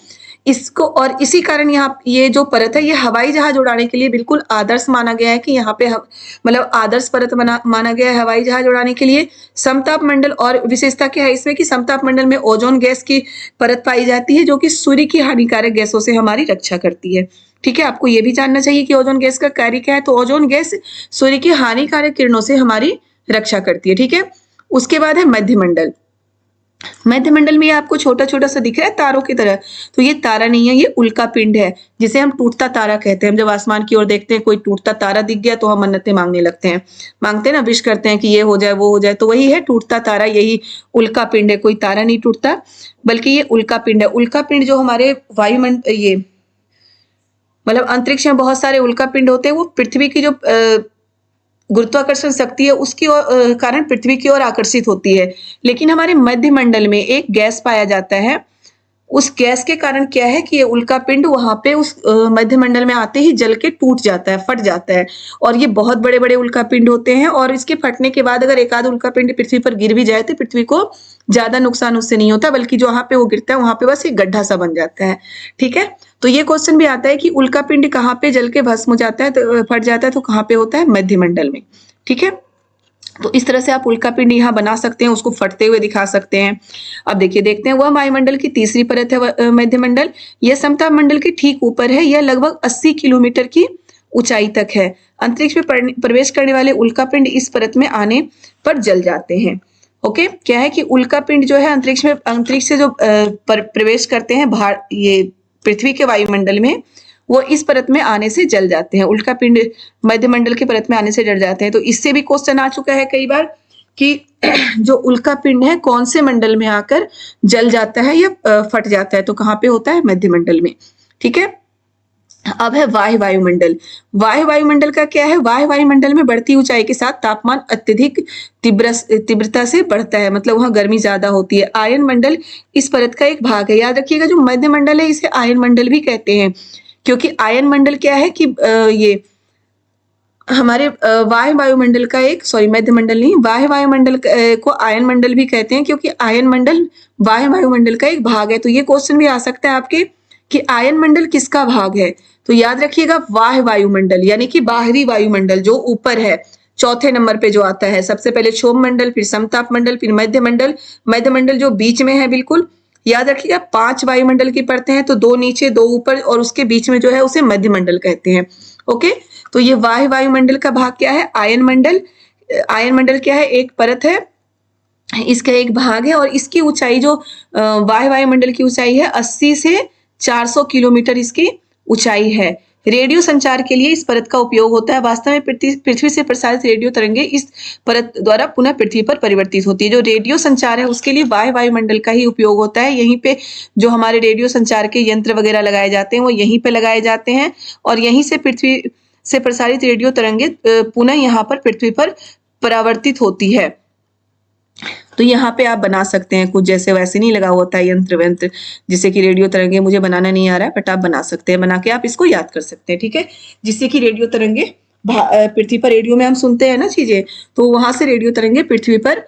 इसको, और इसी कारण यहाँ ये जो परत है ये हवाई जहाज उड़ाने के लिए बिल्कुल आदर्श माना गया है, कि यहाँ पे मतलब आदर्श परत माना गया है हवाई जहाज उड़ाने के लिए। समताप मंडल और विशेषता क्या है इसमें कि समताप मंडल में ओजोन गैस की परत पाई जाती है, जो कि सूर्य की हानिकारक गैसों से हमारी रक्षा करती है। ठीक है, आपको ये भी जानना चाहिए कि ओजोन गैस का कार्य क्या है, तो ओजोन गैस सूर्य की हानिकारक किरणों से हमारी रक्षा करती है। ठीक है, उसके बाद है मध्य मंडल। मध्य मंडल में ये आपको छोटा छोटा सा दिख रहा है तारों की तरह, तो ये तारा नहीं है, ये उल्का पिंड है, जिसे हम टूटता तारा कहते हैं। हम जब आसमान की ओर देखते हैं, कोई टूटता तारा दिख गया तो हम मन्नतें मांगने लगते हैं, मांगते हैं ना, विश करते हैं कि ये हो जाए वो हो जाए, तो वही है टूटता तारा, यही उल्का पिंड है। कोई तारा नहीं टूटता, बल्कि ये उल्का पिंड है। उल्का पिंड जो हमारे वायुमंडल, ये मतलब अंतरिक्ष में बहुत सारे उल्का पिंड होते हैं, वो पृथ्वी की जो गुरुत्वाकर्षण शक्ति है उसकी कारण पृथ्वी की ओर आकर्षित होती है। लेकिन हमारे मध्य मंडल में एक गैस पाया जाता है, उस गैस के कारण क्या है कि ये उल्का पिंड वहां पे उस मध्य मंडल में आते ही जल के टूट जाता है, फट जाता है, और ये बहुत बड़े बड़े उल्का पिंड होते हैं। और इसके फटने के बाद अगर एक आध उल्का पिंड पृथ्वी पर गिर भी जाए तो पृथ्वी को ज्यादा नुकसान उससे नहीं होता, बल्कि जो वहां पे वो गिरता है वहां पे बस एक गड्ढा सा बन जाता है। ठीक है, तो ये क्वेश्चन भी आता है कि उल्का पिंड कहाँ पे जल के भस्म हो जाता है, तो फट जाता है, तो कहाँ पे होता है, मध्य मंडल में। ठीक है, तो इस तरह से आप उल्का पिंड यहाँ बना सकते हैं, उसको फटते हुए दिखा सकते हैं। अब देखिए, देखते हैं वह वायुमंडल की तीसरी परत है मध्य मंडल। यह समताप मंडल के ठीक ऊपर है, यह लगभग 80 किलोमीटर की ऊंचाई तक है। अंतरिक्ष में प्रवेश करने वाले उल्का पिंड इस परत में आने पर जल जाते हैं। ओके, क्या है कि उल्का पिंड जो है अंतरिक्ष से जो प्रवेश करते हैं ये पृथ्वी के वायुमंडल में, वो इस परत में आने से जल जाते हैं। उल्का पिंड मध्य मंडल के परत में आने से जल जाते हैं। तो इससे भी क्वेश्चन आ चुका है कई बार कि जो उल्का पिंड है कौन से मंडल में आकर जल जाता है या फट जाता है, तो कहाँ पे होता है, मध्य मंडल में। ठीक है, अब है वाह्य वायुमंडल। वाह्य वायुमंडल का क्या है, वाह्य वायुमंडल में बढ़ती ऊंचाई के साथ तापमान अत्यधिक तीव्रता से बढ़ता है, मतलब वहां गर्मी ज्यादा होती है। आयन मंडल इस परत का एक भाग है। याद रखिएगा, जो मध्य मंडल है इसे आयन मंडल भी कहते हैं, क्योंकि आयन मंडल क्या है कि ये हमारे वाह्य वायुमंडल का एक, सॉरी मध्य मंडल नहीं, वाह्य वायुमंडल को आयन मंडल भी कहते हैं, क्योंकि आयन मंडल वाह्य वायुमंडल का एक भाग है। तो ये क्वेश्चन भी आ सकता है आपके कि आयन मंडल किसका भाग है, तो याद रखिएगा वाह्य वायुमंडल, यानी कि बाहरी वायुमंडल जो ऊपर है, चौथे नंबर पे जो आता है। सबसे पहले क्षोभ मंडल, फिर समताप मंडल, फिर मध्य मंडल। मध्य मंडल जो बीच में है, बिल्कुल याद रखिएगा 5 वायुमंडल की परतें हैं, तो 2 नीचे 2 ऊपर और उसके बीच में जो है उसे मध्य मंडल कहते हैं। ओके, तो ये वाह्य वायुमंडल का भाग क्या है, आयन मंडल। आयन मंडल क्या है, एक परत है इसका एक भाग है और इसकी ऊंचाई जो वायुमंडल की ऊंचाई है 80 से 400 किलोमीटर इसकी ऊंचाई है। रेडियो संचार के लिए इस परत का उपयोग होता है। वास्तव में पृथ्वी से प्रसारित रेडियो तरंगे इस परत द्वारा पुनः पृथ्वी पर परिवर्तित होती है। जो रेडियो संचार है उसके लिए वायुमंडल का ही उपयोग होता है। यहीं पे जो हमारे रेडियो संचार के यंत्र वगैरह लगाए जाते हैं वो यहीं पे लगाए जाते हैं और यहीं से पृथ्वी से प्रसारित रेडियो तरंगे पुनः यहाँ पर पृथ्वी पर परावर्तित होती है। तो यहाँ पे आप बना सकते हैं कुछ, जैसे वैसे नहीं लगा होता है यंत्र वंत्र जिससे कि रेडियो तरंगे, मुझे बनाना नहीं आ रहा है बट आप बना सकते हैं, बना के आप इसको याद कर सकते हैं, ठीक है। जिससे कि रेडियो तरंगे पृथ्वी पर, रेडियो में हम सुनते हैं ना चीजें, तो वहां से रेडियो तरंगे पृथ्वी पर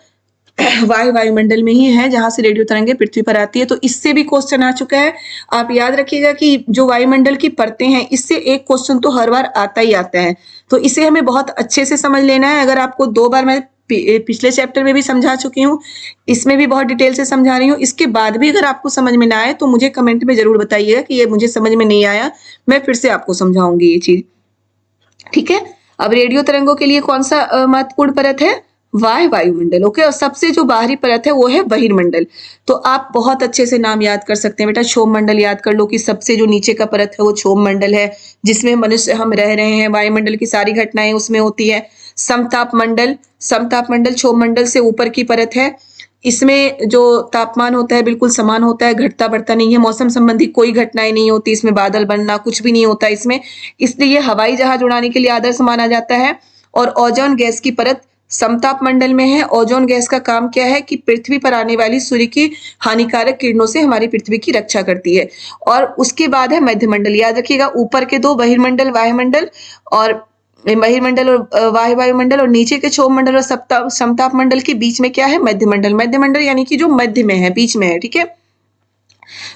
वायुमंडल में ही है जहां से रेडियो तरंगे पृथ्वी पर आती है। तो इससे भी क्वेश्चन आ चुका है। आप याद रखिएगा कि जो वायुमंडल की परतें हैं इससे एक क्वेश्चन तो हर बार आता ही आता है, तो इसे हमें बहुत अच्छे से समझ लेना है। अगर आपको 2 बार मैं पिछले चैप्टर में भी समझा चुकी हूँ, इसमें भी बहुत डिटेल से समझा रही हूँ, इसके बाद भी अगर आपको समझ में ना आए तो मुझे कमेंट में जरूर बताइएगा कि ये मुझे समझ में नहीं आया, मैं फिर से आपको समझाऊंगी ये चीज, ठीक है। अब रेडियो तरंगों के लिए कौन सा महत्वपूर्ण परत है? वायुमंडल, ओके। और सबसे जो बाहरी परत है वो है बहिर्मंडल। तो आप बहुत अच्छे से नाम याद कर सकते हैं बेटा। क्षोभ मंडल याद कर लो कि सबसे जो नीचे का परत है वो क्षोभ मंडल है, जिसमें मनुष्य हम रह रहे हैं, वायुमंडल की सारी घटनाएं उसमें होती है। समताप मंडल, समताप मंडल क्षोभ मंडल से ऊपर की परत है। इसमें जो तापमान होता है बिल्कुल समान होता है, घटता बढ़ता नहीं है, मौसम संबंधी कोई घटनाएं नहीं होती इसमें, बादल बनना कुछ भी नहीं होता इसमें, इसलिए हवाई जहाज उड़ाने के लिए आदर्श माना जाता है। और ओजोन गैस की परत समताप मंडल में है। ओजोन गैस का काम क्या है कि पृथ्वी पर आने वाली सूर्य की हानिकारक किरणों से हमारी पृथ्वी की रक्षा करती है। और उसके बाद है मध्यमंडल, याद रखिएगा ऊपर के 2 बहिर्मंडल वायुमंडल और बहिर्मंडल और वायुमंडल, और नीचे के क्षोभ मंडल और समताप मंडल के बीच में क्या है? मध्यमंडल। मध्यमंडल यानी कि जो मध्य में है, बीच में है, ठीक है।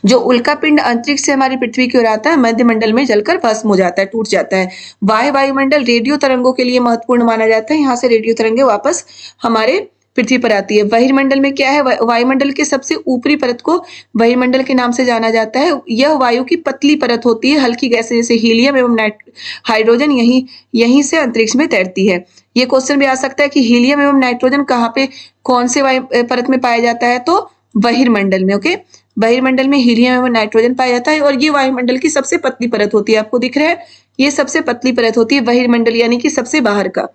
जो उल्का पिंड अंतरिक्ष से हमारी पृथ्वी की ओर आता है मध्यमंडल में जलकर भस्म हो जाता है, टूट जाता है। वायुमंडल रेडियो तरंगों के लिए महत्वपूर्ण माना जाता है, यहाँ से रेडियो तरंगे वापस हमारे पृथ्वी पर आती है। बहिर्मंडल में क्या है? वायुमंडल के सबसे ऊपरी परत को बहिर्मंडल के नाम से जाना जाता है। यह वायु की पतली परत होती है, हल्की गैसें जैसे हीलियम एवं हाइड्रोजन यहीं से अंतरिक्ष में तैरती है। ये क्वेश्चन भी आ सकता है कि हीलियम एवं नाइट्रोजन कहाँ पे, कौन से वायु परत में पाया जाता है? तो बहिर्मंडल में, ओके। बहिर्मंडल में हीलियम एवं नाइट्रोजन पाया जाता है और ये वायुमंडल की सबसे पतली परत होती है। आपको दिख रहा है, ये सबसे पतली परत होती है बहिर्मंडल यानी कि सबसे बाहर का,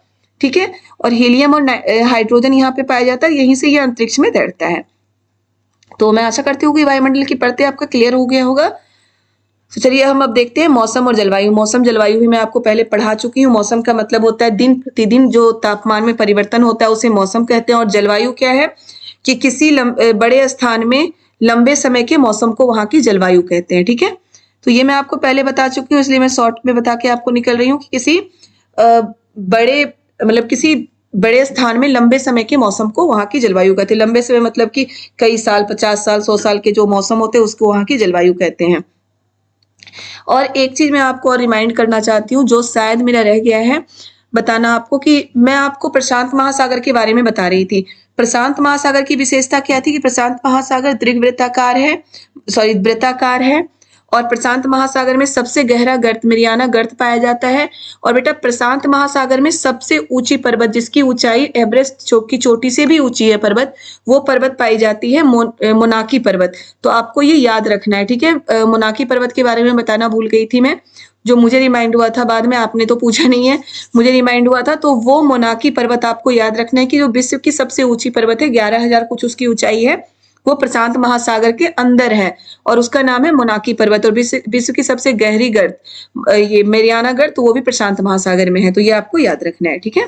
ठीक है। और हीलियम और हाइड्रोजन यहाँ पे पाया जाता है, यहीं से ये अंतरिक्ष में तैरता है। तो मैं आशा करती हूँ कि वायुमंडल की परतें आपका क्लियर हो गया होगा। तो चलिए हम अब देखते हैं मौसम और जलवायु। मौसम जलवायु भी मैं आपको पहले पढ़ा चुकी हूँ। मौसम का मतलब होता है दिन प्रतिदिन जो तापमान में परिवर्तन होता है उसे मौसम कहते हैं। और जलवायु क्या है कि किसी बड़े स्थान में लंबे समय के मौसम को वहां की जलवायु कहते हैं, ठीक है। तो ये मैं आपको पहले बता चुकी हूँ, इसलिए मैं शॉर्ट में बता के आपको निकल रही हूँ कि किसी बड़े मतलब किसी बड़े स्थान में लंबे समय के मौसम को वहां की जलवायु कहते हैं। लंबे समय मतलब कि कई साल, 50 साल, 100 साल के जो मौसम होते हैं उसको वहां की जलवायु कहते हैं। और एक चीज मैं आपको और रिमाइंड करना चाहती हूँ जो शायद मेरा रह गया है बताना आपको, कि मैं आपको प्रशांत महासागर के बारे में बता रही थी। प्रशांत महासागर की विशेषता क्या थी कि प्रशांत महासागर दीर्घवृत्ताकार है, वृत्ताकार है। और प्रशांत महासागर में सबसे गहरा गर्त मरियाना गर्त पाया जाता है। और बेटा प्रशांत महासागर में सबसे ऊंची पर्वत जिसकी ऊंचाई एवरेस्ट की चोटी से भी ऊंची है पर्वत, वो पर्वत पाई जाती है मोनाकी पर्वत। तो आपको ये याद रखना है, ठीक है। मोनाकी पर्वत के बारे में बताना भूल गई थी मैं, जो मुझे रिमाइंड हुआ था, बाद में आपने तो पूछा नहीं है, मुझे रिमाइंड हुआ था। तो वो मोनाकी पर्वत आपको याद रखना है कि जो विश्व की सबसे ऊंची पर्वत है, 11,000 कुछ उसकी ऊंचाई है, वो प्रशांत महासागर के अंदर है और उसका नाम है मोनाकी पर्वत। और विश्व की सबसे गहरी गर्त ये मेरियाना गर्त, वो भी प्रशांत महासागर में है। तो ये आपको याद रखना है, ठीक है।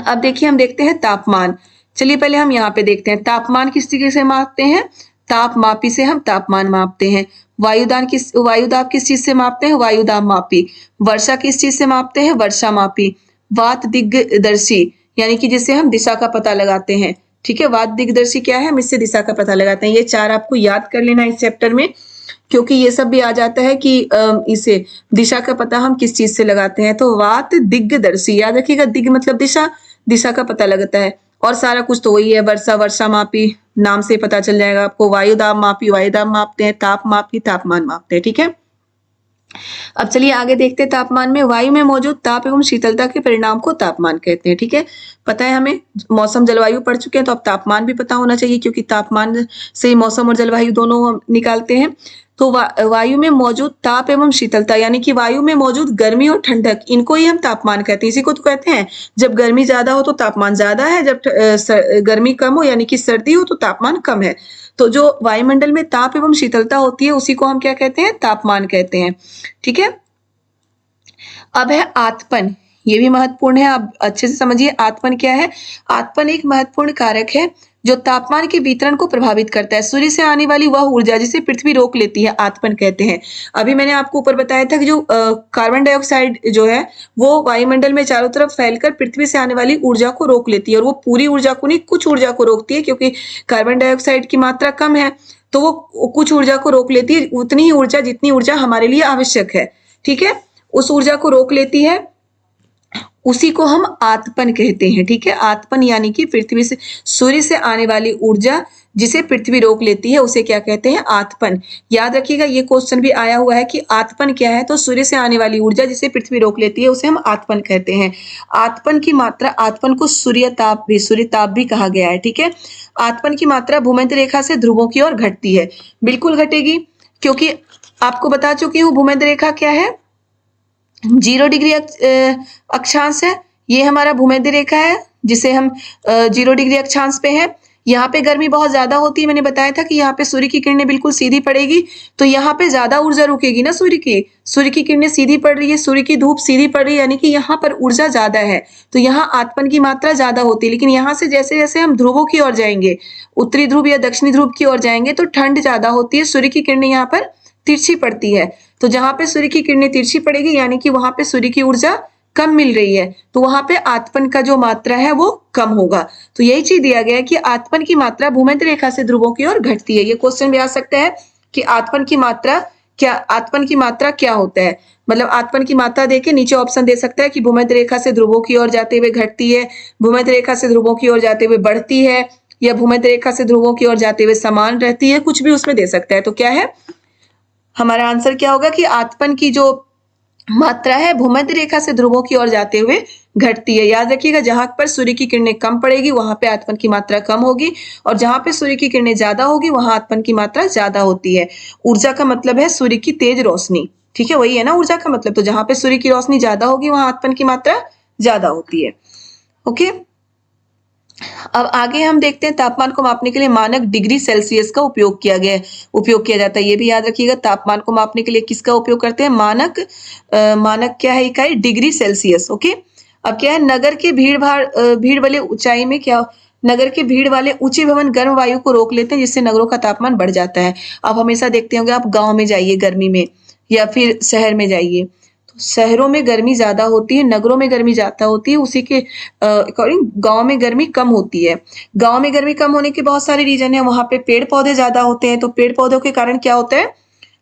अब देखिए हम देखते हैं तापमान। चलिए पहले हम यहाँ पे देखते हैं तापमान किस तरीके से मापते हैं। तापमापी से हम तापमान मापते हैं। वायुदाब किस चीज से मापते हैं? वायुदाब मापी। वर्षा किस चीज से मापते हैं? वर्षा मापी। वात दिग्दर्शी यानी कि जिससे हम दिशा का पता लगाते हैं, ठीक है। वात दिग्दर्शी क्या है? हम इससे दिशा का पता लगाते हैं। ये 4 आपको याद कर लेना इस चैप्टर में, क्योंकि ये सब भी आ जाता है कि इसे दिशा का पता हम किस चीज से लगाते हैं। तो वात दिग्दर्शी याद रखिएगा, दिग मतलब दिशा, दिशा का पता लगता है। और सारा कुछ तो वही है, वर्षा मापी नाम से पता चल जाएगा आपको। वायुदाब मापी वायुदाब मापते हैं, ताप मापी तापमान मापते हैं, ठीक है। अब चलिए आगे देखते हैं तापमान में। वायु में मौजूद ताप एवं शीतलता के परिणाम को तापमान कहते हैं। ठीक है, पता है हमें, मौसम जलवायु पढ़ चुके हैं तो अब तापमान भी पता होना चाहिए, क्योंकि तापमान से ही मौसम और जलवायु दोनों हम निकालते हैं। तो वायु में मौजूद ताप एवं शीतलता, यानी कि वायु में मौजूद गर्मी और ठंडक, इनको ही हम तापमान कहते हैं। इसी को तो कहते हैं जब गर्मी ज्यादा हो तो तापमान ज्यादा है, जब गर्मी कम हो यानी कि सर्दी हो तो तापमान कम है। तो जो वायुमंडल में ताप एवं शीतलता होती है उसी को हम क्या कहते हैं, तापमान कहते हैं। ठीक है, अब है आतपन। ये भी महत्वपूर्ण है, आप अच्छे से समझिए आतपन क्या है। आतपन एक महत्वपूर्ण कारक है जो तापमान के वितरण को प्रभावित करता है। सूर्य से आने वाली वह ऊर्जा जिसे पृथ्वी रोक लेती है, आतपन कहते हैं। अभी मैंने आपको ऊपर बताया था कि जो कार्बन डाइऑक्साइड जो है वो वायुमंडल में चारों तरफ फैलकर पृथ्वी से आने वाली ऊर्जा को रोक लेती है, और वो पूरी ऊर्जा को नहीं, कुछ ऊर्जा को रोकती है, क्योंकि कार्बन डाइऑक्साइड की मात्रा कम है तो वो कुछ ऊर्जा को रोक लेती है, उतनी ही ऊर्जा जितनी ऊर्जा हमारे लिए आवश्यक है। ठीक है, उस ऊर्जा को रोक लेती है, उसी को हम आतपन कहते हैं। ठीक है, आतपन यानी कि पृथ्वी से, सूर्य से आने वाली ऊर्जा जिसे पृथ्वी रोक लेती है उसे क्या कहते हैं, आतपन। याद रखिएगा, ये क्वेश्चन भी आया हुआ है कि आतपन क्या है, तो सूर्य से आने वाली ऊर्जा जिसे पृथ्वी रोक लेती है उसे हम आतपन कहते हैं। आतपन की मात्रा, आतपन को सूर्यताप भी कहा गया है। ठीक है, आतपन की मात्रा भूमध्य रेखा से ध्रुवों की ओर घटती है। बिल्कुल घटेगी, क्योंकि आपको बता चुकी हूँ भूमध्य रेखा क्या है, 0 डिग्री अक्षांश है। ये हमारा भूमध्य रेखा है जिसे हम 0 डिग्री अक्षांश पे है। यहाँ पे गर्मी बहुत ज्यादा होती है, मैंने बताया था कि यहाँ पे सूर्य की किरणें बिल्कुल सीधी पड़ेगी, तो यहाँ पे ज्यादा ऊर्जा रुकेगी ना सूर्य की किरणें सीधी पड़ रही है, सूर्य की धूप सीधी पड़ रही है, यानी कि यहाँ पर ऊर्जा ज्यादा है, तो यहाँ आतपन की मात्रा ज्यादा होती है। लेकिन यहाँ से जैसे जैसे हम ध्रुवों की ओर जाएंगे, उत्तरी ध्रुव या दक्षिणी ध्रुव की ओर जाएंगे, तो ठंड ज्यादा होती है, सूर्य की किरणें यहाँ पर तिरछी पड़ती है। तो जहां पे सूर्य की किरणें तिरछी पड़ेगी यानी कि वहां पे सूर्य की ऊर्जा कम मिल रही है, तो वहां पे आतपन का जो मात्रा है वो कम होगा। तो यही चीज दिया गया है कि आतपन की मात्रा भूमध्य रेखा से ध्रुवों की ओर घटती है। ये क्वेश्चन भी आ सकता है कि आतपन की मात्रा क्या होता है, मतलब आतपन की मात्रा देके नीचे ऑप्शन दे सकता है कि भूमध्य रेखा से ध्रुवों की ओर जाते हुए घटती है, भूमध्य रेखा से ध्रुवों की ओर जाते हुए बढ़ती है, या भूमध्य रेखा से ध्रुवों की ओर जाते हुए समान रहती है, कुछ भी उसमें दे सकता है। तो क्या है हमारा आंसर, क्या होगा कि आतपन की जो मात्रा है भूमध्य रेखा से ध्रुवों की ओर जाते हुए घटती है। याद रखिएगा, जहां पर सूर्य की किरणें कम पड़ेगी वहां पे आतपन की मात्रा कम होगी, और जहां पे सूर्य की किरणें ज्यादा होगी वहां आतपन की मात्रा ज्यादा होती है। ऊर्जा का मतलब है सूर्य की तेज रोशनी। ठीक है, वही है ना ऊर्जा का मतलब, तो जहां पे सूर्य की रोशनी ज्यादा होगी वहां आतपन की मात्रा ज्यादा होती है। ओके, अब आगे हम देखते हैं तापमान को मापने के लिए मानक डिग्री सेल्सियस का उपयोग किया जाता है। ये भी याद रखिएगा, तापमान को मापने के लिए किसका उपयोग करते हैं, मानक क्या है इकाई, डिग्री सेल्सियस। ओके, अब क्या है, भीड़ वाले ऊंचाई में क्या, नगर के भीड़ वाले ऊंचे भवन गर्म वायु को रोक लेते हैं, जिससे नगरों का तापमान बढ़ जाता है। आप हमेशा देखते होंगे, आप गाँव में जाइए गर्मी में या फिर शहर में जाइए, शहरों में गर्मी ज्यादा होती है, नगरों में गर्मी ज्यादा होती है, उसी के अकॉर्डिंग गांव में गर्मी कम होती है। गांव में गर्मी कम होने के बहुत सारे रीजन है, वहां पे पेड़ पौधे ज्यादा होते हैं, तो पेड़ पौधों के कारण क्या होता है,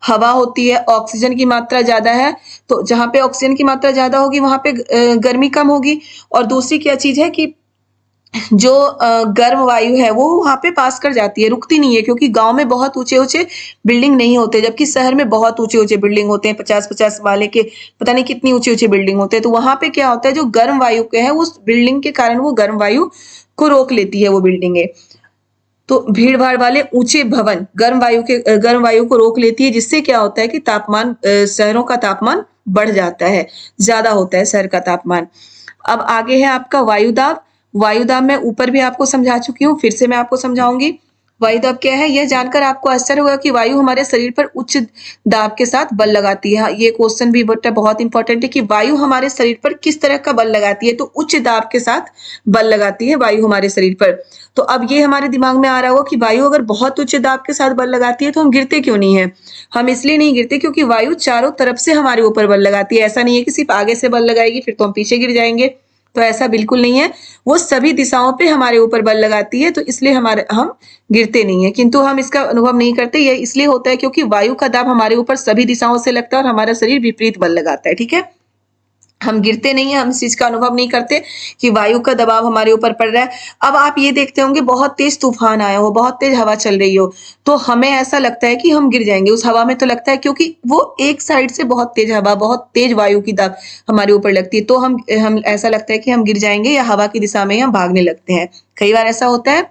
हवा होती है, ऑक्सीजन की मात्रा ज्यादा है, तो जहां पे ऑक्सीजन की मात्रा ज्यादा होगी वहां पे गर्मी कम होगी। और दूसरी क्या चीज है कि जो गर्म वायु है वो वहां पे पास कर जाती है, रुकती नहीं है, क्योंकि गांव में बहुत ऊंचे ऊंचे बिल्डिंग नहीं होते, जबकि शहर में बहुत ऊंचे ऊंचे बिल्डिंग होते हैं, 50-50 वाले के पता नहीं कितनी ऊंचे ऊंचे बिल्डिंग होते हैं। तो वहां पे क्या होता है, जो गर्म वायु के है उस बिल्डिंग के कारण वो गर्म वायु को रोक लेती है वो बिल्डिंगे। तो भीड़ भाड़ वाले ऊंचे भवन गर्म वायु को रोक लेती है, जिससे क्या होता है कि तापमान, शहरों का तापमान बढ़ जाता है, ज्यादा होता है शहर का तापमान। अब आगे है आपका वायुदाब। वायुदाब मैं ऊपर भी आपको समझा चुकी हूँ, फिर से मैं आपको समझाऊंगी। वायुदाब क्या है, यह जानकर आपको आश्चर्य होगा कि वायु हमारे शरीर पर उच्च दाब के साथ बल लगाती है। ये क्वेश्चन भी बेटा बहुत इंपॉर्टेंट है कि वायु हमारे शरीर पर किस तरह का बल लगाती है, तो उच्च दाब के साथ बल लगाती है वायु हमारे शरीर पर। तो अब ये हमारे दिमाग में आ रहा होगा कि वायु अगर बहुत उच्च दाब के साथ बल लगाती है तो हम गिरते क्यों नहीं है। हम इसलिए नहीं गिरते क्योंकि वायु चारों तरफ से हमारे ऊपर बल लगाती है। ऐसा नहीं है कि सिर्फ आगे से बल लगाएगी फिर तो हम पीछे गिर जाएंगे, तो ऐसा बिल्कुल नहीं है, वो सभी दिशाओं पे हमारे ऊपर बल लगाती है, तो इसलिए हम गिरते नहीं है। किंतु हम इसका अनुभव नहीं करते, ये इसलिए होता है क्योंकि वायु का दाब हमारे ऊपर सभी दिशाओं से लगता है और हमारा शरीर विपरीत बल लगाता है। ठीक है, हम गिरते नहीं हैं, हम इस चीज का अनुभव नहीं करते कि वायु का दबाव हमारे ऊपर पड़ रहा है। अब आप ये देखते होंगे बहुत तेज तूफान आया हो, बहुत तेज हवा चल रही हो, तो हमें ऐसा लगता है कि हम गिर जाएंगे उस हवा में, तो लगता है क्योंकि वो एक साइड से बहुत तेज हवा, बहुत तेज वायु की दाब हमारे ऊपर लगती है, तो हम ऐसा लगता है कि हम गिर जाएंगे या हवा की दिशा में हम भागने लगते हैं। कई बार ऐसा होता है।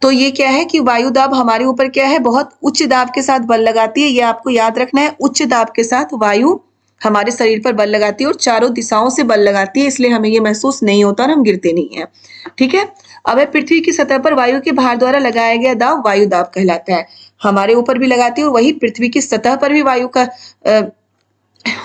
तो ये क्या है कि वायु दाब हमारे ऊपर क्या है, बहुत उच्च दाब के साथ बल लगाती है। ये आपको याद रखना है, उच्च दाब के साथ वायु हमारे शरीर पर बल लगाती है और चारों दिशाओं से बल लगाती है, इसलिए हमें ये महसूस नहीं होता और हम गिरते नहीं हैं। ठीक है। अब पृथ्वी की सतह पर वायु के भार द्वारा लगाया गया दाब वायु दाब कहलाता है। हमारे ऊपर भी लगाती है और वही पृथ्वी की सतह पर भी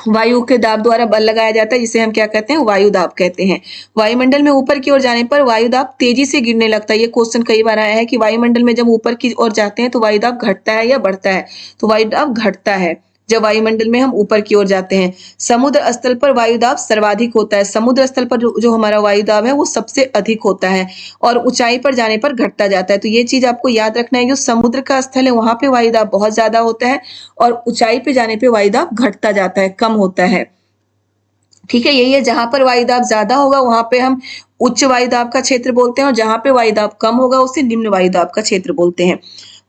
वायु के दाब द्वारा बल लगाया जाता है, जिसे हम क्या कहते हैं, वायु दाब कहते हैं। वायुमंडल में ऊपर की ओर जाने पर वायु दाब तेजी से गिरने लगता है। ये क्वेश्चन कई बार आया है कि वायुमंडल में जब ऊपर की ओर जाते हैं तो वायु दाब घटता है या बढ़ता है, तो वायु दाब घटता है जब वायुमंडल में हम ऊपर की ओर जाते हैं। समुद्र स्थल पर वायु दाब सर्वाधिक होता है। समुद्र स्थल पर जो हमारा वायु दाब है वो सबसे अधिक होता है और ऊंचाई पर जाने पर घटता जाता है। तो ये चीज आपको याद रखना है, जो समुद्र का स्थल है वहां पे वायु दाब बहुत ज्यादा होता है और ऊंचाई पे जाने पे वायु दाब घटता जाता है, कम होता है। ठीक है। यही है, जहां पर वायु दाब ज्यादा होगा वहां पे हम उच्च वायु दाब का क्षेत्र बोलते हैं और जहां पे वायु दाब कम होगा उसे निम्न वायु दाब का क्षेत्र बोलते हैं।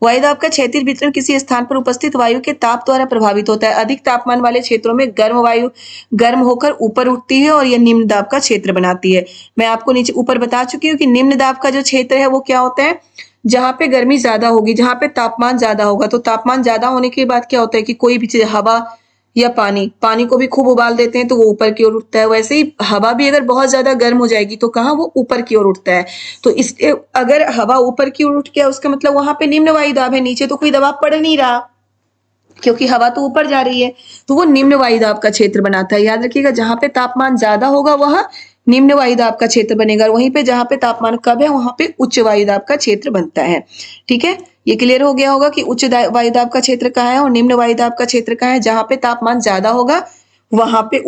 वायु दाब का क्षैतिज वितरण किसी स्थान पर उपस्थित वायु के ताप द्वारा प्रभावित होता है। अधिक तापमान वाले क्षेत्रों में गर्म वायु गर्म होकर ऊपर उठती है और यह निम्न दाब का क्षेत्र बनाती है। मैं आपको नीचे ऊपर बता चुकी हूँ कि निम्न दाब का जो क्षेत्र है वो क्या होता है, जहां पे गर्मी ज्यादा होगी, जहां पे तापमान ज्यादा होगा। तो तापमान ज्यादा होने के बाद क्या होता है कि कोई भी चीज, हवा या पानी को भी खूब उबाल देते हैं तो वो ऊपर की ओर उठता है। वैसे ही हवा भी अगर बहुत ज्यादा गर्म हो जाएगी तो कहाँ, वो ऊपर की ओर उठता है। तो इसलिए अगर हवा ऊपर की ओर उठ गया उसका मतलब वहां पे निम्न वायु दाब है, नीचे तो कोई दबाव पड़ नहीं रहा क्योंकि हवा तो ऊपर जा रही है, तो वो निम्न वायु दाब का क्षेत्र बनाता है। याद रखिएगा, जहां पे तापमान ज्यादा होगा वहां निम्न वायु दाब का क्षेत्र बनेगा और वहीं पे जहां पे तापमान कम है वहां पे उच्च वायु दाब का क्षेत्र बनता है। ठीक है। ये क्लियर हो गया होगा कि उच्च वायु दाब का क्षेत्र कहाँ है और निम्न वायु दाब का क्षेत्र कहाँ है। जहां पे तापमान ज्यादा होगा वहां पे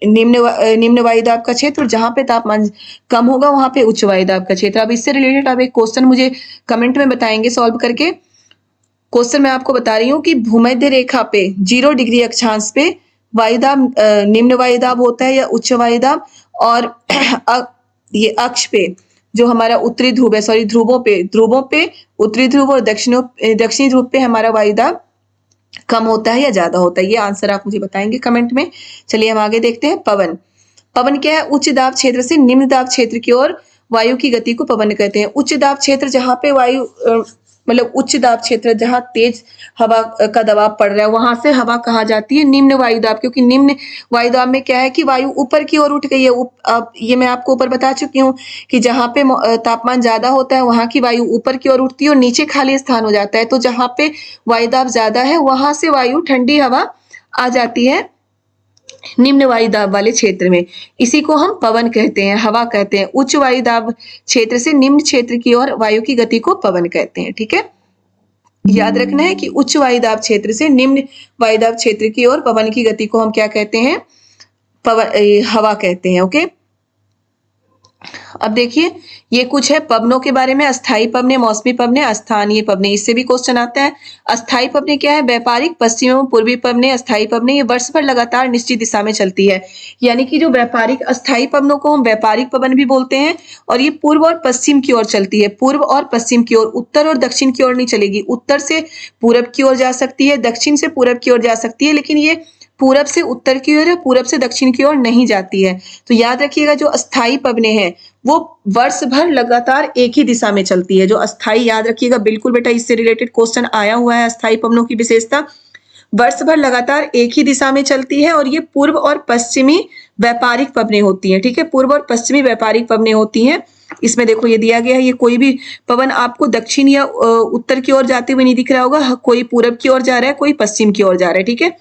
निम्न वायु दाब का क्षेत्र और जहां पे तापमान कम होगा वहां पे उच्च वायु दाब का क्षेत्र। अब इससे रिलेटेड आप एक क्वेश्चन मुझे कमेंट में बताएंगे सॉल्व करके। क्वेश्चन मैं आपको बता रही हूँ कि भूमध्य रेखा पे 0 डिग्री अक्षांश पे वायुदाब निम्न वायुदाब होता है या उच्च वायुदाब, और ये अक्ष पे जो हमारा उत्तरी ध्रुव है, सॉरी ध्रुवों पे उत्तरी ध्रुव और दक्षिणी ध्रुव पे हमारा वायुदाब कम होता है या ज्यादा होता है। ये आंसर आप मुझे बताएंगे कमेंट में। चलिए हम आगे देखते हैं। पवन क्या है, उच्च दाब क्षेत्र से निम्न दाब क्षेत्र की ओर वायु की गति को पवन कहते हैं। उच्च दाब क्षेत्र जहां पे वायु मतलब उच्च दाब क्षेत्र जहां तेज हवा का दबाव पड़ रहा है वहां से हवा कहाँ जाती है, निम्न वायु दाब, क्योंकि निम्न वायु दाब में क्या है कि वायु ऊपर की ओर उठ गई है। अब ये मैं आपको ऊपर बता चुकी हूँ कि जहां पे तापमान ज्यादा होता है वहां की वायु ऊपर की ओर उठती है और नीचे खाली स्थान हो जाता है। तो जहां पे वायु दाब ज्यादा है वहां से वायु ठंडी हवा आ जाती है निम्न वायु दाब वाले क्षेत्र में। इसी को हम पवन कहते हैं, हवा कहते हैं। उच्च वायु दाब क्षेत्र से निम्न क्षेत्र की ओर वायु की गति को पवन कहते हैं। ठीक है। याद रखना है कि उच्च वायु दाब क्षेत्र से निम्न वायु दाब क्षेत्र की ओर पवन की गति को हम क्या कहते हैं, हवा कहते हैं। ओके। अब देखिए ये कुछ है पवनों के बारे में। अस्थाई पवने, मौसमी पवने, अस्थानीय पवने, इससे भी क्वेश्चन आता है। अस्थाई पवने क्या है, व्यापारिक पश्चिम एवं पूर्वी पवने। अस्थाई पवने ये वर्ष भर लगातार निश्चित दिशा में चलती है। यानी कि जो व्यापारिक अस्थाई पवनों को हम व्यापारिक पवन भी बोलते हैं और ये पूर्व और पश्चिम की ओर चलती है। पूर्व और पश्चिम की ओर, उत्तर और दक्षिण की ओर नहीं चलेगी। उत्तर से पूरब की ओर जा सकती है, दक्षिण से पूरब की ओर जा सकती है, लेकिन ये पूरब से उत्तर की ओर है, पूरब से दक्षिण की ओर नहीं जाती है। तो याद रखिएगा जो अस्थाई पवने हैं वो वर्ष भर लगातार एक ही दिशा में चलती है। जो अस्थाई, याद रखिएगा बिल्कुल बेटा, इससे रिलेटेड क्वेश्चन आया हुआ है। अस्थाई पवनों की विशेषता वर्ष भर लगातार एक ही दिशा में चलती है और ये पूर्व और पश्चिमी व्यापारिक पवने होती हैं। ठीक है। पूर्व और पश्चिमी व्यापारिक पवने होती हैं। इसमें देखो ये दिया गया है, ये कोई भी पवन आपको दक्षिण या उत्तर की ओर जाते हुए नहीं दिख रहा होगा। कोई पूरब की ओर जा रहा है, कोई पश्चिम की ओर जा रहा है। ठीक है।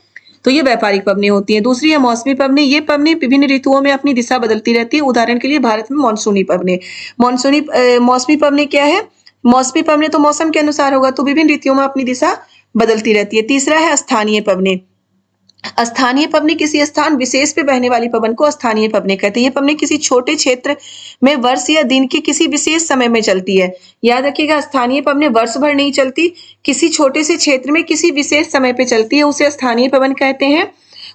तो ये व्यापारिक पवने होती हैं। दूसरी है मौसमी पवने। ये पवने विभिन्न ऋतुओं में अपनी दिशा बदलती रहती है। उदाहरण के लिए भारत में मानसूनी पवने। मौसमी पवने क्या है, मौसमी पवने तो मौसम के अनुसार होगा, तो विभिन्न ऋतुओं में अपनी दिशा बदलती रहती है। तीसरा है स्थानीय पवने। स्थानीय पवने किसी स्थान विशेष पे बहने वाली पवन को स्थानीय पवने कहते हैं। ये पवने किसी छोटे क्षेत्र में वर्ष या दिन के किसी विशेष समय में चलती है। याद रखिएगा स्थानीय पवने वर्ष भर नहीं चलती, किसी छोटे से क्षेत्र में किसी विशेष समय पे चलती है, उसे स्थानीय पवन कहते हैं।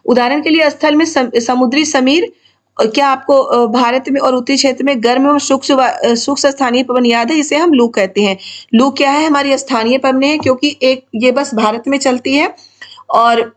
उदाहरण के लिए स्थल में समुद्री समीर और क्या आपको भारत में और उत्तरी क्षेत्र में गर्म एवं शुष्क स्थानीय पवन याद है, जिसे हम लू कहते हैं। लू क्या है, हमारी स्थानीय पवनें हैं, क्योंकि एक ये बस भारत में चलती है और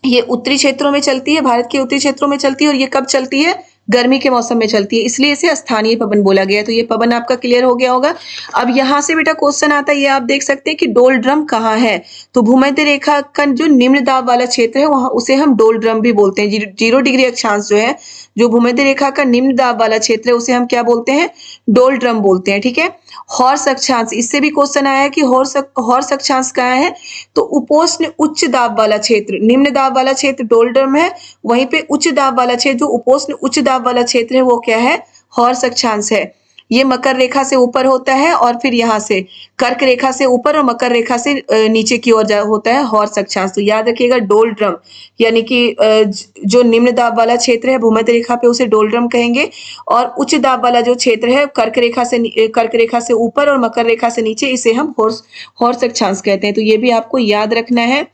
ये उत्तरी क्षेत्रों में चलती है, भारत के उत्तरी क्षेत्रों में चलती है, और ये कब चलती है, गर्मी के मौसम में चलती है, इसलिए इसे स्थानीय पवन बोला गया है। तो ये पवन आपका क्लियर हो गया होगा। अब यहाँ से बेटा क्वेश्चन आता है, ये आप देख सकते हैं कि डोल ड्रम कहाँ है। तो भूमध्य रेखा का जो निम्न दाब वाला क्षेत्र है वहां उसे हम डोल ड्रम भी बोलते हैं। 0 डिग्री अक्षांश जो है, जो भूमध्य रेखा का निम्न दाब वाला क्षेत्र है, उसे हम क्या बोलते हैं, डोल ड्रम बोलते हैं। ठीक है। हॉर्स अक्षांश, इससे भी क्वेश्चन आया है कि हॉर्स अक्षांश कहाँ है। तो उपोष्ण उच्च दाब वाला क्षेत्र, निम्न दाब वाला क्षेत्र डोल ड्रम है, वहीं पे उच्च दाब वाला क्षेत्र, जो उपोष्ण उच्च दाब वाला क्षेत्र है, वो क्या है, हॉर्स अक्षांश है। ये मकर रेखा से ऊपर होता है और फिर यहाँ से कर्क रेखा से ऊपर और मकर रेखा से नीचे की ओर होता है हॉर्स अक्षांश। तो याद रखिएगा डोल ड्रम, यानी कि जो निम्न दाब वाला क्षेत्र है भूमध्य रेखा पे उसे डोल ड्रम कहेंगे, और उच्च दाब वाला जो क्षेत्र है कर्क रेखा से ऊपर और मकर रेखा से नीचे, इसे हम हॉर्स अक्षांश कहते हैं। तो ये भी आपको याद रखना है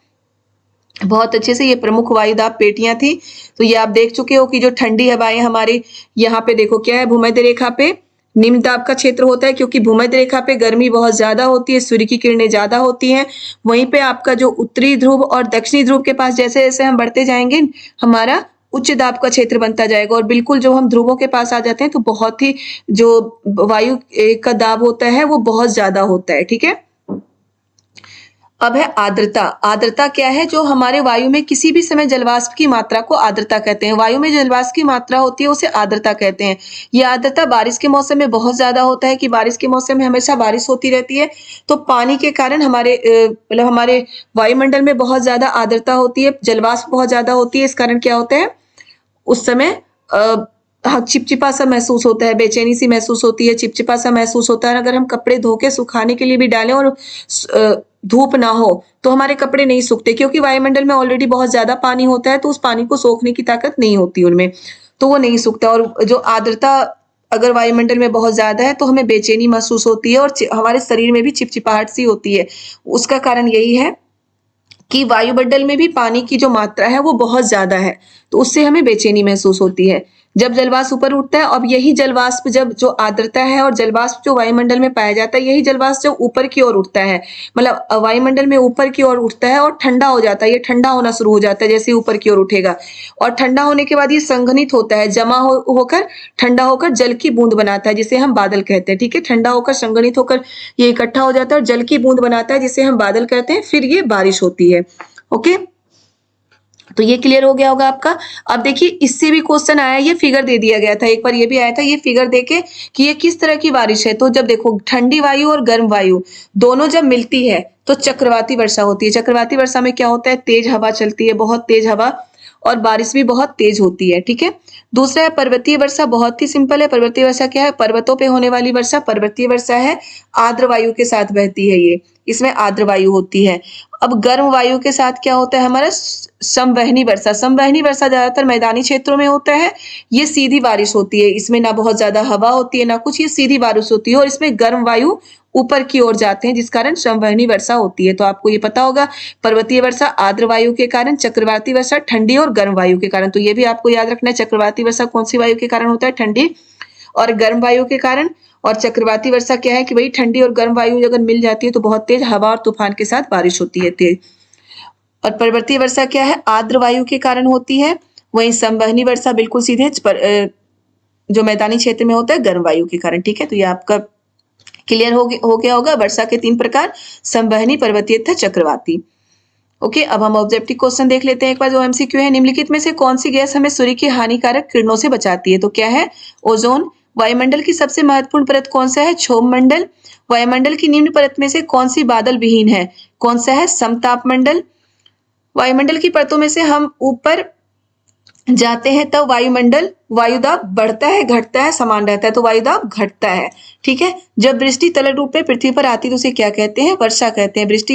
बहुत अच्छे से। ये प्रमुख वायुदाब पेटियां थी। तो ये आप देख चुके हो कि जो ठंडी हवाएं हमारी यहाँ पे देखो क्या है, भूमध्य रेखा पे निम्न दाब का क्षेत्र होता है, क्योंकि भूमध्य रेखा पे गर्मी बहुत ज्यादा होती है, सूर्य की किरणें ज्यादा होती हैं। वहीं पे आपका जो उत्तरी ध्रुव और दक्षिणी ध्रुव के पास जैसे जैसे हम बढ़ते जाएंगे, हमारा उच्च दाब का क्षेत्र बनता जाएगा, और बिल्कुल जब हम ध्रुवों के पास आ जाते हैं तो बहुत ही जो वायु का दाब होता है वो बहुत ज्यादा होता है। ठीक है। अब है आर्द्रता। आर्द्रता क्या है, जो हमारे वायु में किसी भी समय जलवाष्प की मात्रा को आर्द्रता कहते हैं। वायु में जलवाष्प की मात्रा होती है उसे आर्द्रता कहते हैं। ये आर्द्रता बारिश के मौसम में बहुत ज्यादा होता है, कि बारिश के मौसम में हमेशा बारिश होती रहती है, तो पानी के कारण हमारे वायुमंडल में बहुत ज्यादा आर्द्रता होती है, जलवाष्प बहुत ज्यादा होती है। इस कारण क्या होता है, उस समय चिपचिपा सा महसूस होता है, बेचैनी सी महसूस होती है, चिपचिपा सा महसूस होता है। अगर हम कपड़े धो के सुखाने के लिए भी डालें और धूप ना हो तो हमारे कपड़े नहीं सूखते, क्योंकि वायुमंडल में ऑलरेडी बहुत ज्यादा पानी होता है, तो उस पानी को सोखने की ताकत नहीं होती उनमें, तो वो नहीं सूखता। और जो आर्द्रता अगर वायुमंडल में बहुत ज्यादा है तो हमें बेचैनी महसूस होती है और हमारे शरीर में भी चिपचिपाहट सी होती है। उसका कारण यही है कि वायुमंडल में भी पानी की जो मात्रा है वो बहुत ज्यादा है, तो उससे हमें बेचैनी महसूस होती है जब जलवाष्प ऊपर उठता है। अब यही जलवाष्प, जब जो आर्द्रता है और जलवाष्प जो वायुमंडल में पाया जाता है, यही जलवाष्प जब ऊपर की ओर उठता है, मतलब वायुमंडल में ऊपर की ओर उठता है और ठंडा हो जाता है, ये ठंडा होना शुरू हो जाता है जैसे ऊपर की ओर उठेगा, और ठंडा होने के बाद ये संघनित होता है, जमा होकर ठंडा होकर जल की बूंद बनाता है, जिसे हम बादल कहते हैं। ठीक है। ठंडा होकर संघनित होकर ये इकट्ठा हो जाता है और जल की बूंद बनाता है, जिसे हम बादल कहते हैं, फिर ये बारिश होती है। ओके, तो ये क्लियर हो गया होगा आपका। अब देखिए इससे भी क्वेश्चन आया, ये फिगर दे दिया गया था, एक बार ये भी आया था, ये फिगर देके कि ये किस तरह की बारिश है। तो जब देखो ठंडी वायु और गर्म वायु दोनों जब मिलती है तो चक्रवाती वर्षा होती है। चक्रवाती वर्षा में क्या होता है, तेज हवा चलती है, बहुत तेज हवा, और बारिश भी बहुत तेज होती है। ठीक है। दूसरा है पर्वतीय वर्षा, बहुत ही सिंपल है। पर्वतीय वर्षा क्या है, पर्वतों पे होने वाली वर्षा पर्वतीय वर्षा है, आर्द्र वायु के साथ बहती है ये, इसमें आर्द्र वायु होती है। अब गर्म वायु के साथ क्या होता है हमारा, संवहनी वर्षा। संवहनी वर्षा ज्यादातर मैदानी क्षेत्रों में होता है, ये सीधी बारिश होती है, इसमें ना बहुत ज्यादा हवा होती है ना कुछ, ये सीधी बारिश होती है, और इसमें गर्म वायु ऊपर की ओर जाते हैं, जिस कारण संवहनी वर्षा होती है। तो आपको ये पता होगा, पर्वतीय वर्षा आर्द्र वायु के कारण, चक्रवाती वर्षा ठंडी और गर्म वायु के कारण। तो ये भी आपको याद रखना है, चक्रवाती वर्षा कौन सी वायु के कारण होता है, ठंडी और गर्म वायु के कारण। और चक्रवाती वर्षा क्या है कि भाई ठंडी और गर्म वायु अगर मिल जाती है तो बहुत तेज हवा और तूफान के साथ बारिश होती है तेज। और पर्वतीय वर्षा क्या है, आर्द्र वायु के कारण होती है। वहीं संवहनी वर्षा बिल्कुल सीधे जो मैदानी क्षेत्र में होता है, गर्म वायु के कारण। ठीक है। तो ये आपका क्लियर हो गया होगा। वर्षा के 3 प्रकार, संवहनी, पर्वतीय तथा चक्रवाती। ओके, अब हम ऑब्जेक्टिव क्वेश्चन देख लेते हैं एक बार, जो एमसीक्यू है। निम्नलिखित में से कौन सी गैस हमें सूर्य की हानिकारक किरणों से बचाती है। तो क्या है, ओजोन। वायुमंडल की सबसे महत्वपूर्ण परत कौन सा है, क्षोभ मंडल। वायुमंडल की निम्न परत में से कौन सी बादल विहीन है, कौन सा है, समतापमंडल। वायुमंडल की परतों में से हम ऊपर जाते हैं तब वायुदाब बढ़ता है, घटता है, समान रहता है, तो वायुदाब घटता है। ठीक है। जब वृष्टि तरल रूप में पृथ्वी पर आती है तो उसे क्या कहते हैं, वर्षा कहते हैं। वृष्टि